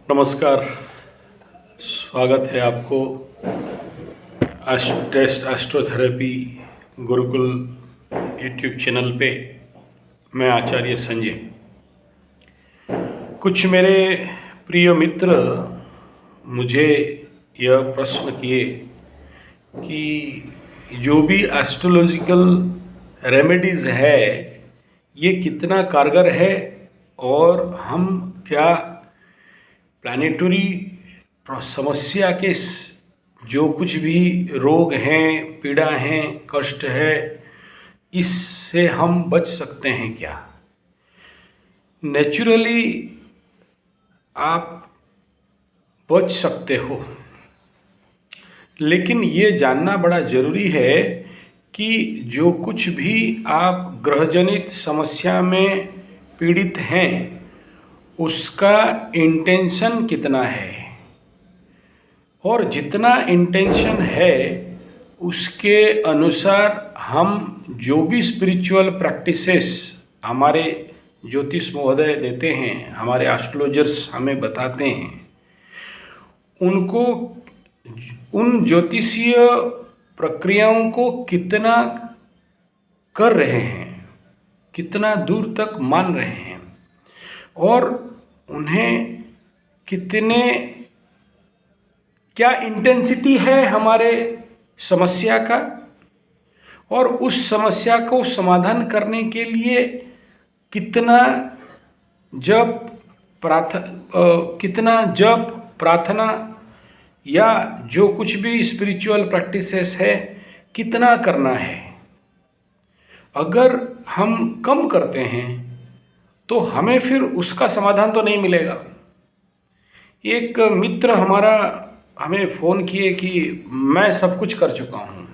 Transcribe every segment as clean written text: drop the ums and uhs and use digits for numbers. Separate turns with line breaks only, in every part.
नमस्कार। स्वागत है आपको टेस्ट एस्ट्रोथेरेपी गुरुकुल यूट्यूब चैनल पे। मैं आचार्य संजय। कुछ मेरे प्रिय मित्र मुझे यह प्रश्न किए कि जो भी एस्ट्रोलॉजिकल रेमेडीज़ है ये कितना कारगर है और हम क्या प्लानिटरी समस्या के जो कुछ भी रोग हैं, पीड़ा हैं, कष्ट है, इससे हम बच सकते हैं क्या। नेचुरली आप बच सकते हो, लेकिन ये जानना बड़ा ज़रूरी है कि जो कुछ भी आप ग्रहजनित समस्या में पीड़ित हैं उसका इंटेंशन कितना है, और जितना इंटेंशन है उसके अनुसार हम जो भी स्पिरिचुअल प्रैक्टिसेस हमारे ज्योतिष महोदय देते हैं, हमारे एस्ट्रोलॉजर्स हमें बताते हैं, उनको उन ज्योतिषीय प्रक्रियाओं को कितना कर रहे हैं, कितना दूर तक मान रहे हैं और उन्हें कितने क्या इंटेंसिटी है हमारे समस्या का, और उस समस्या को समाधान करने के लिए कितना जप प्रार्थना या जो कुछ भी स्पिरिचुअल प्रैक्टिसेस है कितना करना है। अगर हम कम करते हैं तो हमें फिर उसका समाधान तो नहीं मिलेगा। एक मित्र हमारा हमें फ़ोन किए कि मैं सब कुछ कर चुका हूँ।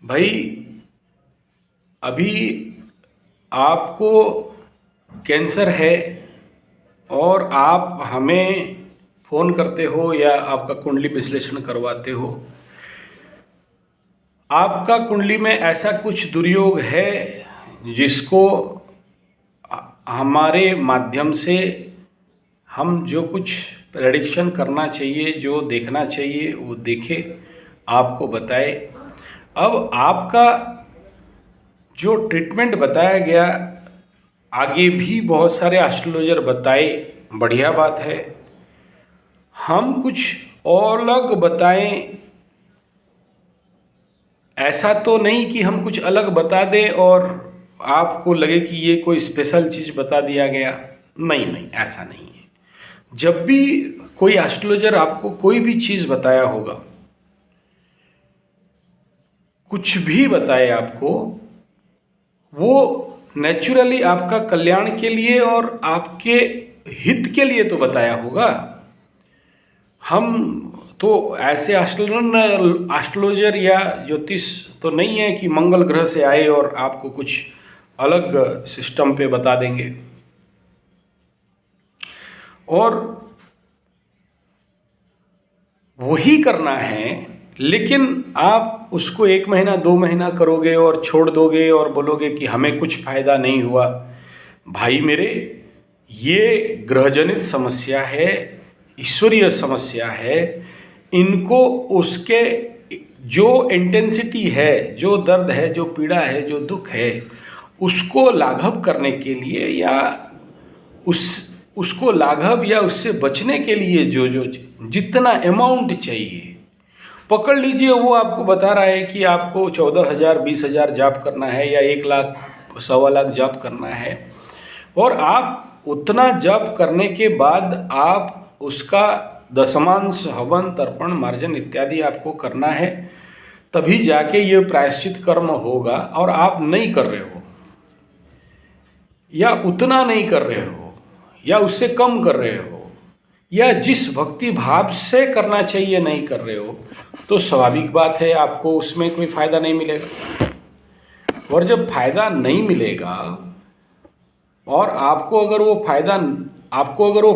भाई, अभी आपको कैंसर है और आप हमें फ़ोन करते हो या आपका कुंडली विश्लेषण करवाते हो, आपका कुंडली में ऐसा कुछ दुर्योग है जिसको हमारे माध्यम से हम जो कुछ प्रेडिक्शन करना चाहिए, जो देखना चाहिए वो देखे, आपको बताए। अब आपका जो ट्रीटमेंट बताया गया आगे भी बहुत सारे एस्ट्रोलॉजर बताए, बढ़िया बात है। हम कुछ और अलग बताएं, ऐसा तो नहीं कि हम कुछ अलग बता दें और आपको लगे कि ये कोई स्पेशल चीज़ बता दिया गया। नहीं, ऐसा नहीं है। जब भी कोई एस्ट्रोलॉजर आपको कोई भी चीज़ बताया होगा, कुछ भी बताए आपको, वो नेचुरली आपका कल्याण के लिए और आपके हित के लिए तो बताया होगा। हम तो ऐसे एस्ट्रोलॉजर या ज्योतिष तो नहीं है कि मंगल ग्रह से आए और आपको कुछ अलग सिस्टम पे बता देंगे। और वही करना है, लेकिन आप उसको 1 महीना 2 महीना करोगे और छोड़ दोगे और बोलोगे कि हमें कुछ फायदा नहीं हुआ। भाई मेरे, ये ग्रहजनित समस्या है, ईश्वरीय समस्या है। इनको उसके जो इंटेंसिटी है, जो दर्द है, जो पीड़ा है, जो दुख है, उसको लाघव करने के लिए या उसको लाघव या उससे बचने के लिए जो जितना अमाउंट चाहिए, पकड़ लीजिए। वो आपको बता रहा है कि आपको 14,000 20,000 जाप करना है या 1 लाख 1.25 लाख जाप करना है, और आप उतना जाप करने के बाद आप उसका दशमांश हवन तर्पण मार्जन इत्यादि आपको करना है, तभी जाके ये प्रायश्चित कर्म होगा। और आप नहीं कर रहे हो या उतना नहीं कर रहे हो या उससे कम कर रहे हो या जिस भक्ति भाव से करना चाहिए नहीं कर रहे हो, तो स्वाभाविक बात है आपको उसमें कोई फ़ायदा नहीं मिलेगा। और जब फ़ायदा नहीं मिलेगा और आपको अगर वो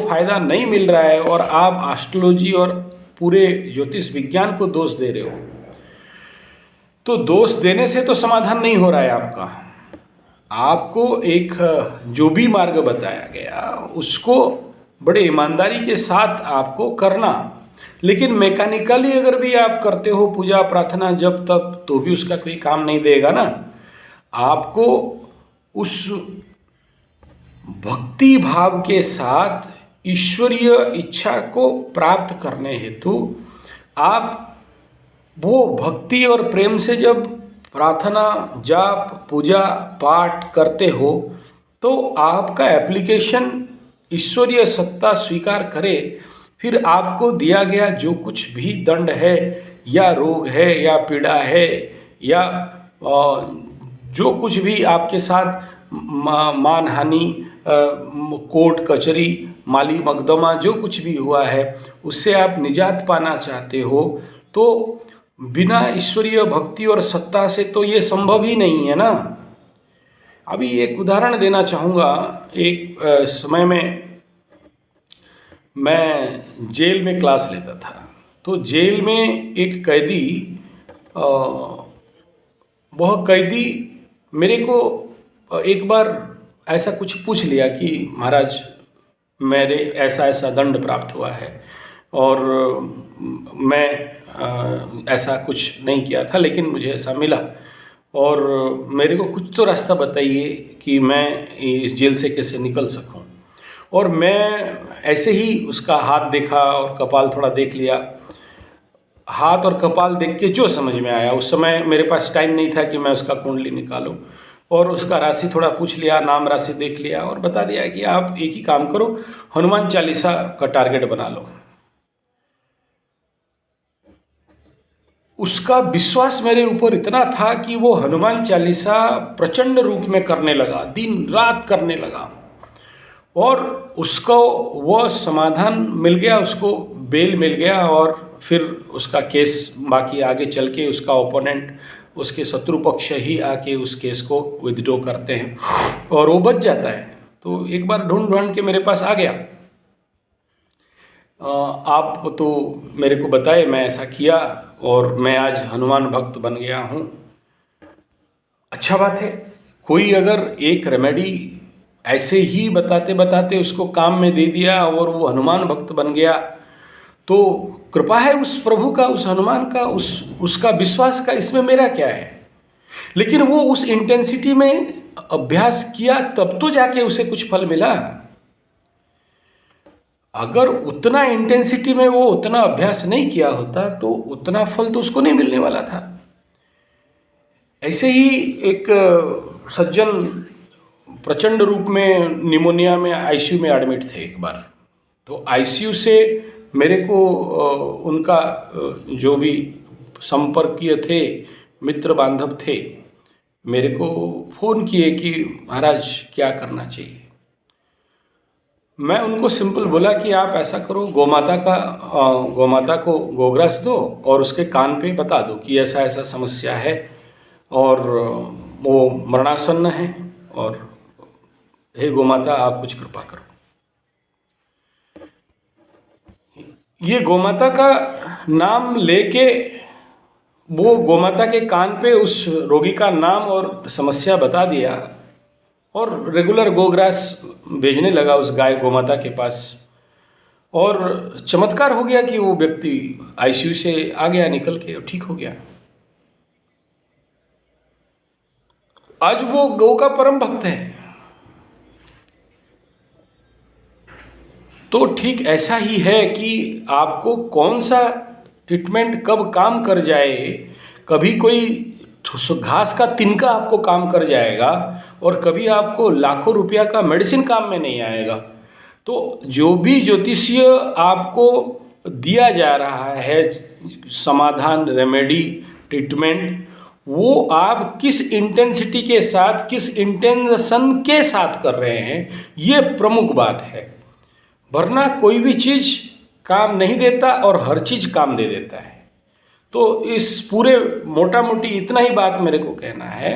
फ़ायदा नहीं मिल रहा है और आप एस्ट्रोलॉजी और पूरे ज्योतिष विज्ञान को दोष दे रहे हो, तो दोष देने से तो समाधान नहीं हो रहा है आपका। आपको एक जो भी मार्ग बताया गया उसको बड़े ईमानदारी के साथ आपको करना, लेकिन मैकेनिकली अगर भी आप करते हो पूजा प्रार्थना जब तब, तो भी उसका कोई काम नहीं देगा ना। आपको उस भक्ति भाव के साथ ईश्वरीय इच्छा को प्राप्त करने हेतु आप वो भक्ति और प्रेम से जब प्रार्थना जाप पूजा पाठ करते हो तो आपका एप्लीकेशन ईश्वरीय सत्ता स्वीकार करे, फिर आपको दिया गया जो कुछ भी दंड है या रोग है या पीड़ा है या जो कुछ भी आपके साथ मान हानि, कोर्ट कचहरी माली मकदमा जो कुछ भी हुआ है उससे आप निजात पाना चाहते हो, तो बिना ईश्वरीय भक्ति और सत्ता से तो ये संभव ही नहीं है ना। अभी एक उदाहरण देना चाहूँगा। एक समय में मैं जेल में क्लास लेता था, तो जेल में एक कैदी, वह कैदी मेरे को एक बार ऐसा कुछ पूछ लिया कि महाराज मेरे ऐसा ऐसा दंड प्राप्त हुआ है और मैं ऐसा कुछ नहीं किया था लेकिन मुझे ऐसा मिला, और मेरे को कुछ तो रास्ता बताइए कि मैं इस जेल से कैसे निकल सकूं। और मैं ऐसे ही उसका हाथ देखा और कपाल थोड़ा देख लिया। हाथ और कपाल देख के जो समझ में आया, उस समय मेरे पास टाइम नहीं था कि मैं उसका कुंडली निकालूं, और उसका राशि थोड़ा पूछ लिया, नाम राशि देख लिया और बता दिया कि आप एक ही काम करो, हनुमान चालीसा का टारगेट बना लो। उसका विश्वास मेरे ऊपर इतना था कि वो हनुमान चालीसा प्रचंड रूप में करने लगा, दिन रात करने लगा, और उसको वो समाधान मिल गया, उसको बेल मिल गया, और फिर उसका केस बाकी आगे चल के उसका ओपोनेंट, उसके शत्रु पक्ष ही आके उस केस को विथड्रॉ करते हैं और वो बच जाता है। तो एक बार ढूंढ ढूंढ के मेरे पास आ गया। आप तो मेरे को बताए, मैं ऐसा किया और मैं आज हनुमान भक्त बन गया हूँ। अच्छा बात है, कोई अगर एक रेमेडी ऐसे ही बताते बताते उसको काम में दे दिया और वो हनुमान भक्त बन गया, तो कृपा है उस प्रभु का, उस हनुमान का, उसका विश्वास का, इसमें मेरा क्या है। लेकिन वो उस इंटेंसिटी में अभ्यास किया तब तो जाके उसे कुछ फल मिला। अगर उतना इंटेंसिटी में वो उतना अभ्यास नहीं किया होता तो उतना फल तो उसको नहीं मिलने वाला था। ऐसे ही एक सज्जन प्रचंड रूप में निमोनिया में आईसीयू में एडमिट थे एक बार। तो आईसीयू से मेरे को उनका जो भी संपर्कीय थे, मित्र बांधव थे, मेरे को फ़ोन किए कि महाराज क्या करना चाहिए। मैं उनको सिंपल बोला कि आप ऐसा करो, गोमाता को गोग्रास दो और उसके कान पे बता दो कि ऐसा ऐसा समस्या है और वो मरणासन्न है, और हे गोमाता आप कुछ कृपा करो। ये गोमाता का नाम लेके वो गोमाता के कान पे उस रोगी का नाम और समस्या बता दिया और रेगुलर गोग्रास भेजने लगा उस गाय गोमाता के पास, और चमत्कार हो गया कि वो व्यक्ति आईसीयू से आ गया निकल के, ठीक हो गया। आज वो गौ का परम भक्त है। तो ठीक ऐसा ही है कि आपको कौन सा ट्रीटमेंट कब काम कर जाए, कभी कोई घास का तिनका आपको काम कर जाएगा और कभी आपको लाखों रुपया का मेडिसिन काम में नहीं आएगा। तो जो भी ज्योतिषीय आपको दिया जा रहा है समाधान, रेमेडी, ट्रीटमेंट, वो आप किस इंटेंसिटी के साथ, किस इंटेंशन के साथ कर रहे हैं, ये प्रमुख बात है। वरना कोई भी चीज़ काम नहीं देता और हर चीज़ काम दे देता है। तो इस पूरे मोटा मोटी इतना ही बात मेरे को कहना है,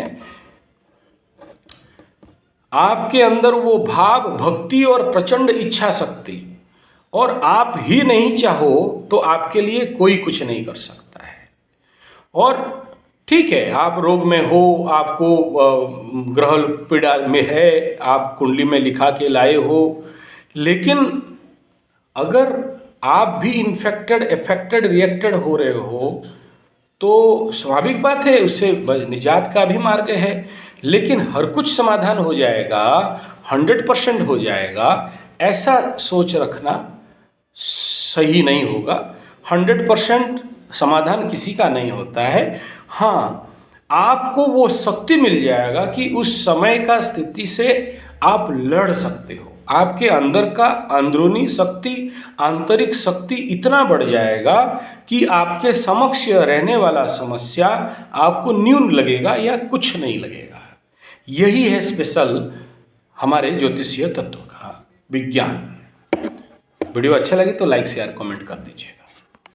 आपके अंदर वो भाव, भक्ति और प्रचंड इच्छा शक्ति, और आप ही नहीं चाहो तो आपके लिए कोई कुछ नहीं कर सकता है। और ठीक है, आप रोग में हो, आपको ग्रह पीड़ा में है, आप कुंडली में लिखा के लाए हो, लेकिन अगर आप भी इन्फेक्टेड, अफेक्टेड, रिएक्टेड हो रहे हो तो स्वाभाविक बात है, उससे निजात का भी मार्ग है। लेकिन हर कुछ समाधान हो जाएगा, 100% हो जाएगा, ऐसा सोच रखना सही नहीं होगा। 100% समाधान किसी का नहीं होता है। हाँ, आपको वो शक्ति मिल जाएगा कि उस समय का स्थिति से आप लड़ सकते हो। आपके अंदर का अंदरूनी शक्ति, आंतरिक शक्ति इतना बढ़ जाएगा कि आपके समक्ष रहने वाला समस्या आपको न्यून लगेगा या कुछ नहीं लगेगा। यही है स्पेशल हमारे ज्योतिषीय तत्व का विज्ञान। वीडियो अच्छा लगे तो लाइक शेयर कमेंट कर दीजिएगा।